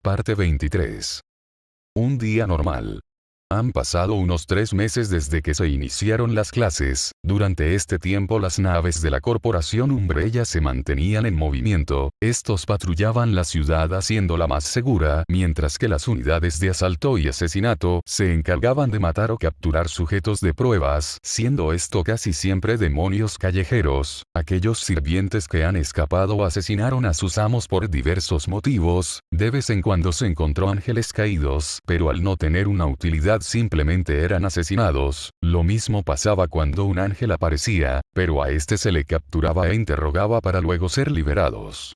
Parte 23. Un día normal. Han pasado unos 3 meses desde que se iniciaron las clases. Durante este tiempo las naves de la Corporación Umbrella se mantenían en movimiento. Estos patrullaban la ciudad haciéndola más segura, mientras que las unidades de asalto y asesinato se encargaban de matar o capturar sujetos de pruebas, siendo esto casi siempre demonios callejeros. Aquellos sirvientes que han escapado o asesinaron a sus amos por diversos motivos. De vez en cuando se encontró ángeles caídos, pero al no tener una utilidad simplemente eran asesinados. Lo mismo pasaba cuando un ángel aparecía, pero a este se le capturaba e interrogaba para luego ser liberados.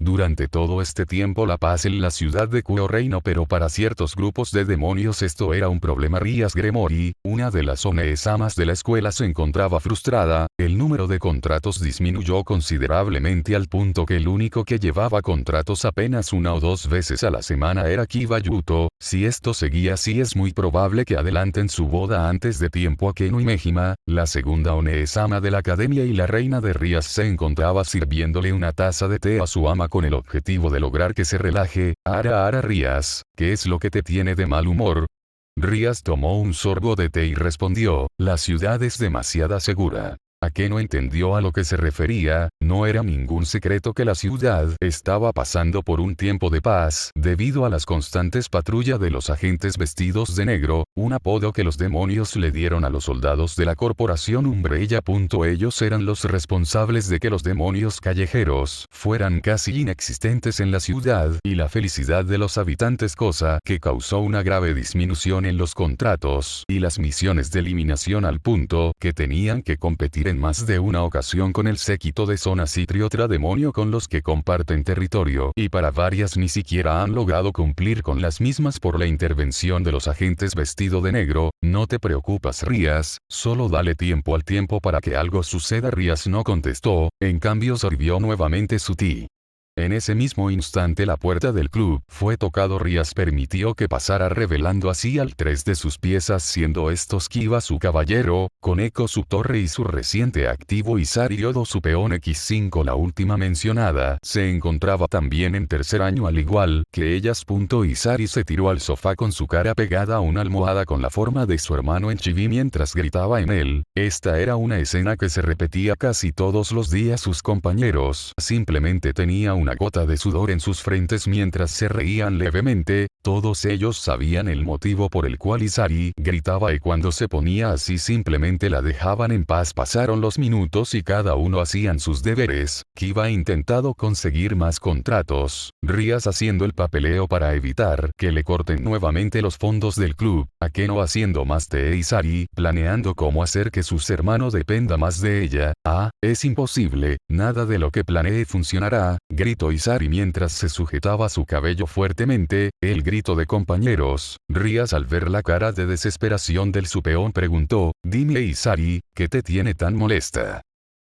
Durante todo este tiempo la paz en la ciudad de Kuo reinó, pero para ciertos grupos de demonios esto era un problema. Rías Gremory, una de las Oneesamas de la escuela, se encontraba frustrada. El número de contratos disminuyó considerablemente al punto que el único que llevaba contratos apenas 1 o 2 veces a la semana era Kiba Yuto. Si esto seguía así es muy probable que adelanten su boda antes de tiempo. Akeno y Mejima, la segunda Oneesama de la academia y la reina de Rías, se encontraba sirviéndole una taza de té a su ama con el objetivo de lograr que se relaje. Ara Rías, ¿qué es lo que te tiene de mal humor? Rías tomó un sorbo de té y respondió, la ciudad es demasiado segura. Akeno entendió a lo que se refería. No era ningún secreto que la ciudad estaba pasando por un tiempo de paz, debido a las constantes patrullas de los agentes vestidos de negro, un apodo que los demonios le dieron a los soldados de la Corporación Umbrella. Ellos eran los responsables de que los demonios callejeros fueran casi inexistentes en la ciudad, y la felicidad de los habitantes, cosa que causó una grave disminución en los contratos y las misiones de eliminación, al punto que tenían que competir en más de una ocasión con el séquito de Zona Citri, otra demonio con los que comparten territorio, y para varias ni siquiera han logrado cumplir con las mismas por la intervención de los agentes vestido de negro. No te preocupes Rías, solo dale tiempo al tiempo para que algo suceda. Rías no contestó, en cambio sorbió nuevamente su té. En ese mismo instante la puerta del club fue tocado. Rías permitió que pasara, revelando así al 3 de sus piezas, siendo estos Kiba su caballero, Koneko su torre y su reciente activo Isari Yodo su peón X5. La última mencionada se encontraba también en tercer año al igual que ellas. Isari se tiró al sofá con su cara pegada a una almohada con la forma de su hermano en chibi mientras gritaba en él. Esta era una escena que se repetía casi todos los días. Sus compañeros simplemente tenían una gota de sudor en sus frentes mientras se reían levemente. Todos ellos sabían el motivo por el cual Isari gritaba, y cuando se ponía así simplemente la dejaban en paz. Pasaron los minutos y cada uno hacían sus deberes. Kiba ha intentado conseguir más contratos, Rías haciendo el papeleo para evitar que le corten nuevamente los fondos del club, Akeno haciendo más té, Isari planeando cómo hacer que sus hermanos dependa más de ella. Es imposible, nada de lo que planee funcionará, gritó Isari mientras se sujetaba su cabello fuertemente. El grito de compañeros. Rías, al ver la cara de desesperación del su peón, preguntó, dime Isari, ¿qué te tiene tan molesta?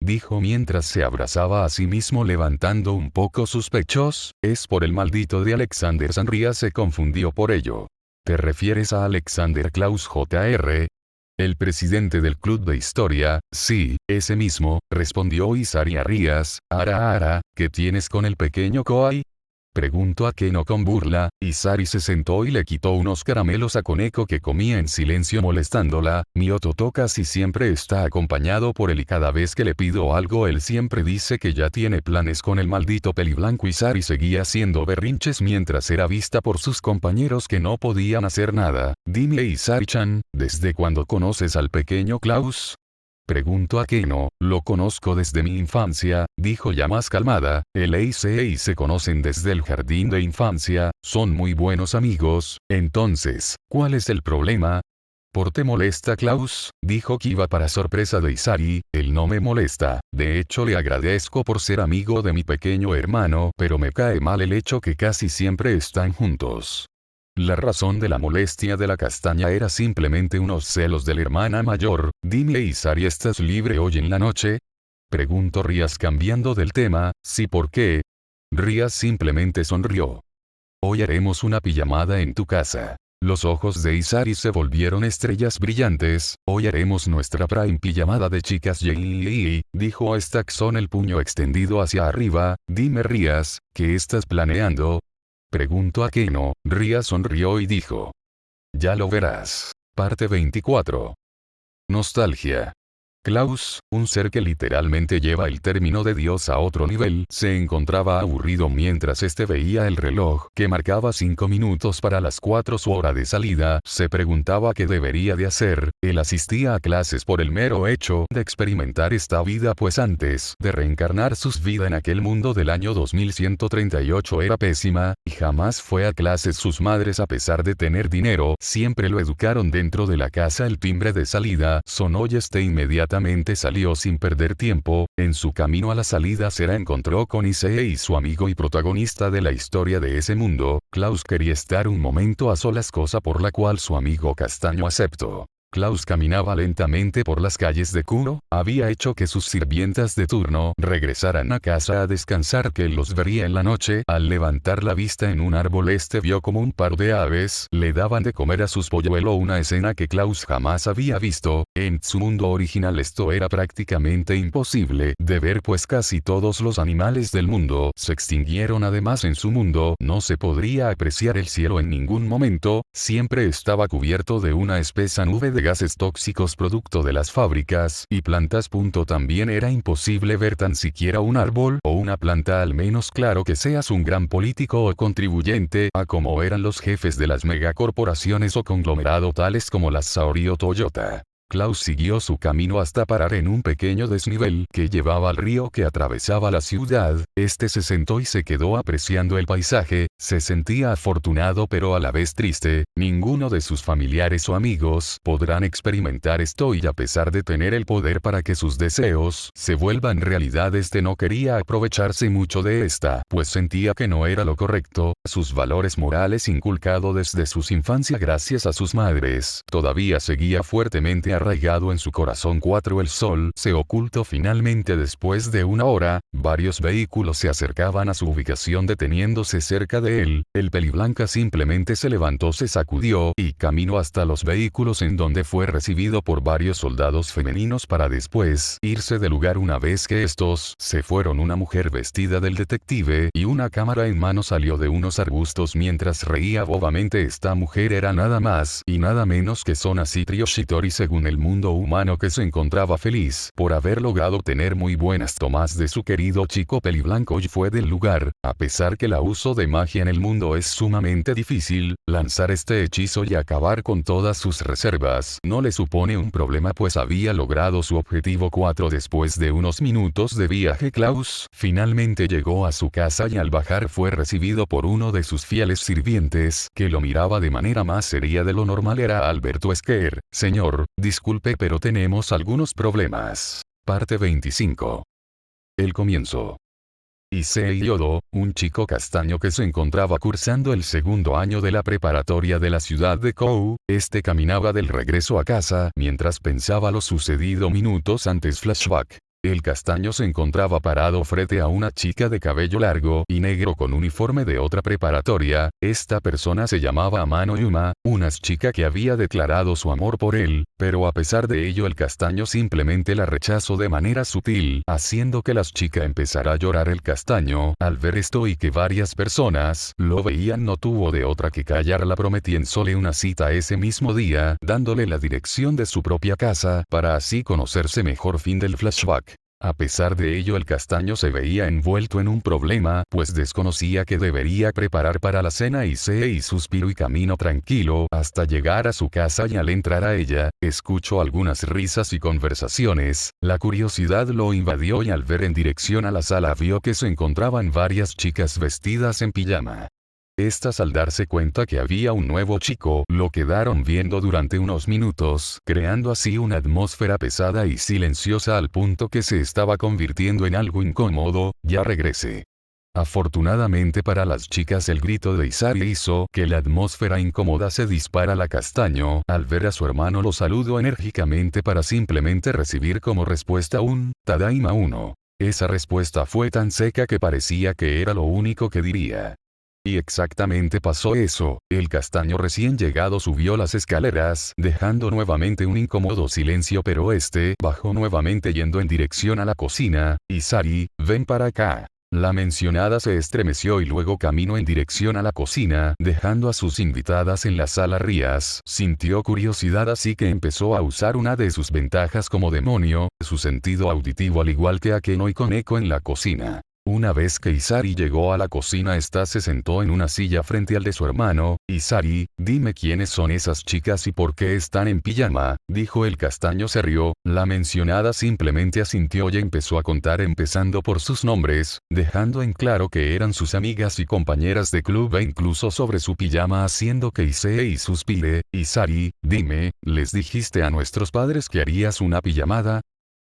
Dijo mientras se abrazaba a sí mismo levantando un poco sus pechos, es por el maldito de Alexander San. Rías se confundió por ello. ¿Te refieres a Alexander Klaus Jr.? El presidente del club de historia. Sí, ese mismo, respondió Isari a Rías. Ara, ¿qué tienes con el pequeño Koai? Preguntó Akeno con burla. Isari se sentó y le quitó unos caramelos a Koneko, que comía en silencio molestándola. Mi Ototo casi siempre está acompañado por él y cada vez que le pido algo él siempre dice que ya tiene planes con el maldito peliblanco. Isari seguía haciendo berrinches mientras era vista por sus compañeros que no podían hacer nada. Dime Isari-chan, ¿desde cuándo conoces al pequeño Klaus? Preguntó Akeno. Lo conozco desde mi infancia, dijo ya más calmada. Él y se conocen desde el jardín de infancia, son muy buenos amigos. Entonces, ¿cuál es el problema? ¿Por te molesta Klaus? Dijo Kiba para sorpresa de Isari. Él no me molesta, de hecho le agradezco por ser amigo de mi pequeño hermano, pero me cae mal el hecho que casi siempre están juntos. La razón de la molestia de la castaña era simplemente unos celos de la hermana mayor. Dime Isari, ¿estás libre hoy en la noche? Preguntó Rías cambiando del tema. Sí, ¿por qué? Rías simplemente sonrió. Hoy haremos una pijamada en tu casa. Los ojos de Isari se volvieron estrellas brillantes. Hoy haremos nuestra prime pijamada de chicas. Dijo Stackson, el puño extendido hacia arriba. Dime Rías, ¿qué estás planeando? Preguntó a Keno. Ria sonrió y dijo. Ya lo verás. Parte 24. Nostalgia. Klaus, un ser que literalmente lleva el término de Dios a otro nivel, se encontraba aburrido mientras este veía el reloj que marcaba 5 minutos para las 4 su hora de salida. Se preguntaba qué debería de hacer. Él asistía a clases por el mero hecho de experimentar esta vida, pues antes de reencarnar su vida en aquel mundo del año 2138 era pésima, y jamás fue a clases. Sus madres, a pesar de tener dinero, siempre lo educaron dentro de la casa. El timbre de salida sonó y inmediatamente salió sin perder tiempo. En su camino a la salida se encontró con Issei, su amigo y protagonista de la historia de ese mundo. Klaus quería estar un momento a solas, cosa por la cual su amigo castaño aceptó. Klaus caminaba lentamente por las calles de Kuro. Había hecho que sus sirvientas de turno regresaran a casa a descansar, que él los vería en la noche. Al levantar la vista en un árbol, vio como un par de aves le daban de comer a sus polluelos, una escena que Klaus jamás había visto. En su mundo original esto era prácticamente imposible de ver, pues casi todos los animales del mundo se extinguieron. Además, en su mundo no se podría apreciar el cielo en ningún momento, siempre estaba cubierto de una espesa nube de gases tóxicos producto de las fábricas y plantas. También era imposible ver tan siquiera un árbol o una planta, al menos claro que seas un gran político o contribuyente a como eran los jefes de las megacorporaciones o conglomerado tales como las Saori o Toyota. Klaus siguió su camino hasta parar en un pequeño desnivel que llevaba al río que atravesaba la ciudad. Se sentó y se quedó apreciando el paisaje. Se sentía afortunado pero a la vez triste. Ninguno de sus familiares o amigos podrán experimentar esto, y a pesar de tener el poder para que sus deseos se vuelvan realidad, no quería aprovecharse mucho de esta, pues sentía que no era lo correcto. Sus valores morales inculcados desde su infancia gracias a sus madres todavía seguía fuertemente arraigado en su corazón. 4. El sol se ocultó finalmente después de una hora. Varios vehículos se acercaban a su ubicación deteniéndose cerca de él. El peliblanca simplemente se levantó, se sacudió y caminó hasta los vehículos, en donde fue recibido por varios soldados femeninos para después irse del lugar. Una vez que estos se fueron, una mujer vestida del detective y una cámara en mano salió de unos arbustos mientras reía bobamente. Esta mujer era nada más y nada menos que Sona Citrio Shitori, según el mundo humano, que se encontraba feliz por haber logrado tener muy buenas tomas de su querido chico peliblanco y fue del lugar. A pesar que el uso de magia en el mundo es sumamente difícil, lanzar este hechizo y acabar con todas sus reservas no le supone un problema, pues había logrado su objetivo. 4. Después de unos minutos de viaje, Klaus finalmente llegó a su casa y al bajar fue recibido por uno de sus fieles sirvientes, que lo miraba de manera más seria de lo normal. Era Alberto Esquer. Señor, disculpe, pero tenemos algunos problemas. Parte 25. El comienzo. Issei Yodo, un chico castaño que se encontraba cursando el segundo año de la preparatoria de la ciudad de Kou, caminaba del regreso a casa mientras pensaba lo sucedido minutos antes. Flashback. El castaño se encontraba parado frente a una chica de cabello largo y negro con uniforme de otra preparatoria. Esta persona se llamaba Amano Yuma, una chica que había declarado su amor por él, pero a pesar de ello el castaño simplemente la rechazó de manera sutil, haciendo que la chica empezara a llorar. El castaño, al ver esto y que varias personas lo veían, no tuvo de otra que callarla, prometiéndole una cita ese mismo día, dándole la dirección de su propia casa para así conocerse mejor. Fin del flashback. A pesar de ello, el castaño se veía envuelto en un problema, pues desconocía que debería preparar para la cena. Y suspiró y caminó tranquilo hasta llegar a su casa, y al entrar a ella, escuchó algunas risas y conversaciones. La curiosidad lo invadió y al ver en dirección a la sala vio que se encontraban varias chicas vestidas en pijama. Estas, al darse cuenta que había un nuevo chico, lo quedaron viendo durante unos minutos, creando así una atmósfera pesada y silenciosa al punto que se estaba convirtiendo en algo incómodo. Ya regresé. Afortunadamente para las chicas, el grito de Isari hizo que la atmósfera incómoda se dispara. La castaño, al ver a su hermano, lo saludó enérgicamente para simplemente recibir como respuesta un Tadaima 1. Esa respuesta fue tan seca que parecía que era lo único que diría. Y exactamente pasó eso. El castaño recién llegado subió las escaleras, dejando nuevamente un incómodo silencio, pero bajó nuevamente yendo en dirección a la cocina. Isari, ven para acá. La mencionada se estremeció y luego caminó en dirección a la cocina, dejando a sus invitadas en la sala. Rías sintió curiosidad, así que empezó a usar una de sus ventajas como demonio, su sentido auditivo, al igual que Akeno y Koneko en la cocina. Una vez que Isari llegó a la cocina, ésta se sentó en una silla frente al de su hermano. Isari, dime quiénes son esas chicas y por qué están en pijama, dijo. El castaño se rió. La mencionada simplemente asintió y empezó a contar, empezando por sus nombres, dejando en claro que eran sus amigas y compañeras de club e incluso sobre su pijama, haciendo que Issei y suspire. Isari, dime, ¿les dijiste a nuestros padres que harías una pijamada?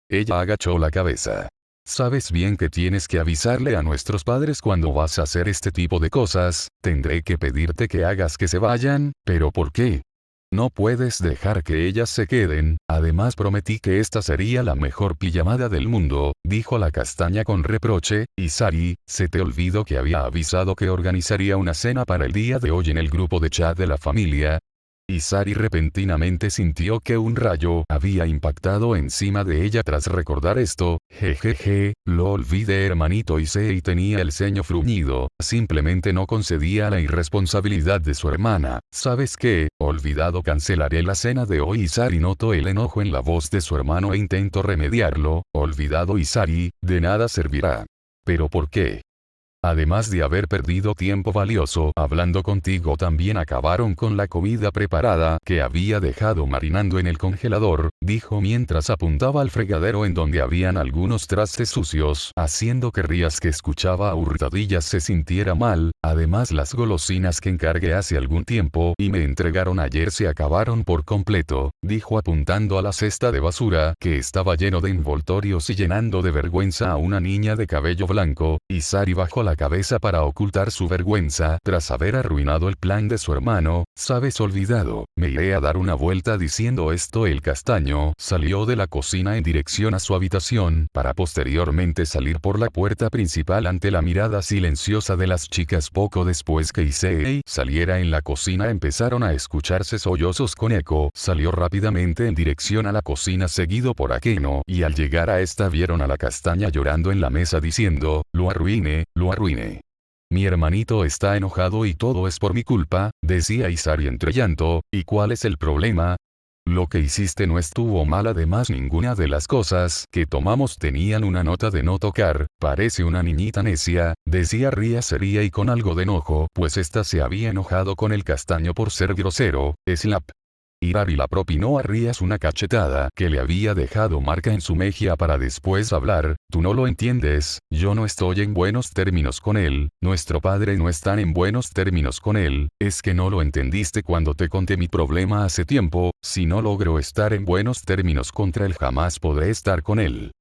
Ella agachó la cabeza. Sabes bien que tienes que avisarle a nuestros padres cuando vas a hacer este tipo de cosas. Tendré que pedirte que hagas que se vayan, pero ¿por qué? No puedes dejar que ellas se queden. Además prometí que esta sería la mejor pijamada del mundo, dijo la castaña con reproche. Isari, se te olvidó que había avisado que organizaría una cena para el día de hoy en el grupo de chat de la familia. Isari repentinamente sintió que un rayo había impactado encima de ella tras recordar esto. Jejeje, lo olvidé, hermanito. Issei tenía el ceño fruncido, simplemente no concedía a la irresponsabilidad de su hermana. ¿Sabes qué? Olvidado, cancelaré la cena de hoy. Isari notó el enojo en la voz de su hermano e intentó remediarlo. Olvidado, Isari, de nada servirá. ¿Pero por qué? Además de haber perdido tiempo valioso hablando contigo, también acabaron con la comida preparada que había dejado marinando en el congelador, dijo mientras apuntaba al fregadero en donde habían algunos trastes sucios, haciendo que Rías, que escuchaba a hurtadillas, se sintiera mal. Además, las golosinas que encargué hace algún tiempo y me entregaron ayer se acabaron por completo, dijo apuntando a la cesta de basura que estaba lleno de envoltorios y llenando de vergüenza a una niña de cabello blanco. Isari bajó la cabeza para ocultar su vergüenza tras haber arruinado el plan de su hermano. Sabes, olvidado, me iré a dar una vuelta. Diciendo esto, el castaño salió de la cocina en dirección a su habitación, para posteriormente salir por la puerta principal ante la mirada silenciosa de las chicas. Poco después que Issei saliera en la cocina, empezaron a escucharse sollozos. Koneko salió rápidamente en dirección a la cocina, seguido por Akeno, y al llegar a esta vieron a la castaña llorando en la mesa diciendo, lo arruiné, lo arruiné. Mi hermanito está enojado y todo es por mi culpa, decía Isari entre llanto. ¿Y cuál es el problema? Lo que hiciste no estuvo mal, además ninguna de las cosas que tomamos tenían una nota de no tocar. Parece una niñita necia, decía Ría seria y con algo de enojo, pues ésta se había enojado con el castaño por ser grosero. Slap. Irari la propinó a Rías una cachetada que le había dejado marca en su mejilla para después hablar. Tú no lo entiendes, yo no estoy en buenos términos con él, nuestro padre no está en buenos términos con él, es que no lo entendiste cuando te conté mi problema hace tiempo. Si no logro estar en buenos términos contra él, jamás podré estar con él.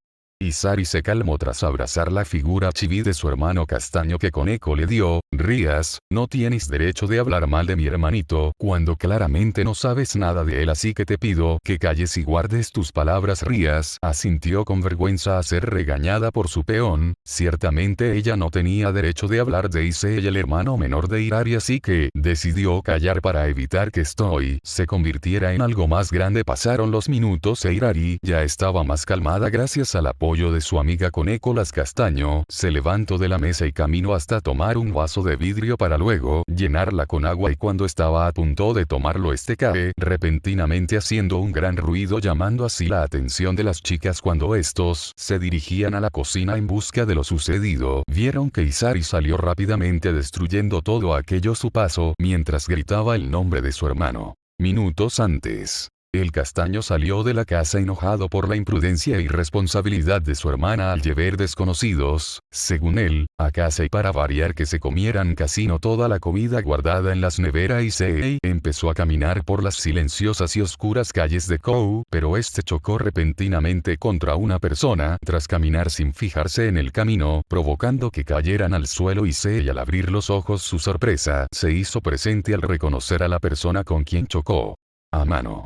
Isari se calmó tras abrazar la figura chibi de su hermano castaño que Koneko le dio. Rías, no tienes derecho de hablar mal de mi hermanito cuando claramente no sabes nada de él, así que te pido que calles y guardes tus palabras. Rías asintió con vergüenza a ser regañada por su peón. Ciertamente ella no tenía derecho de hablar de Issei, el hermano menor de Irari, así que decidió callar para evitar que esto se convirtiera en algo más grande. Pasaron los minutos e Irari ya estaba más calmada gracias al apoyo de su amiga Koneko. Las castaño se levantó de la mesa y caminó hasta tomar un vaso de vidrio para luego llenarla con agua, y cuando estaba a punto de tomarlo cae repentinamente haciendo un gran ruido, llamando así la atención de las chicas. Cuando estos se dirigían a la cocina en busca de lo sucedido, vieron que Isari salió rápidamente destruyendo todo aquello a su paso mientras gritaba el nombre de su hermano. Minutos antes, el castaño salió de la casa enojado por la imprudencia e irresponsabilidad de su hermana al llevar desconocidos, según él, a casa, y para variar que se comieran casi no toda la comida guardada en las neveras. Issei empezó a caminar por las silenciosas y oscuras calles de Kou, pero este chocó repentinamente contra una persona tras caminar sin fijarse en el camino, provocando que cayeran al suelo. Issei, al abrir los ojos, su sorpresa se hizo presente al reconocer a la persona con quien chocó. Amano.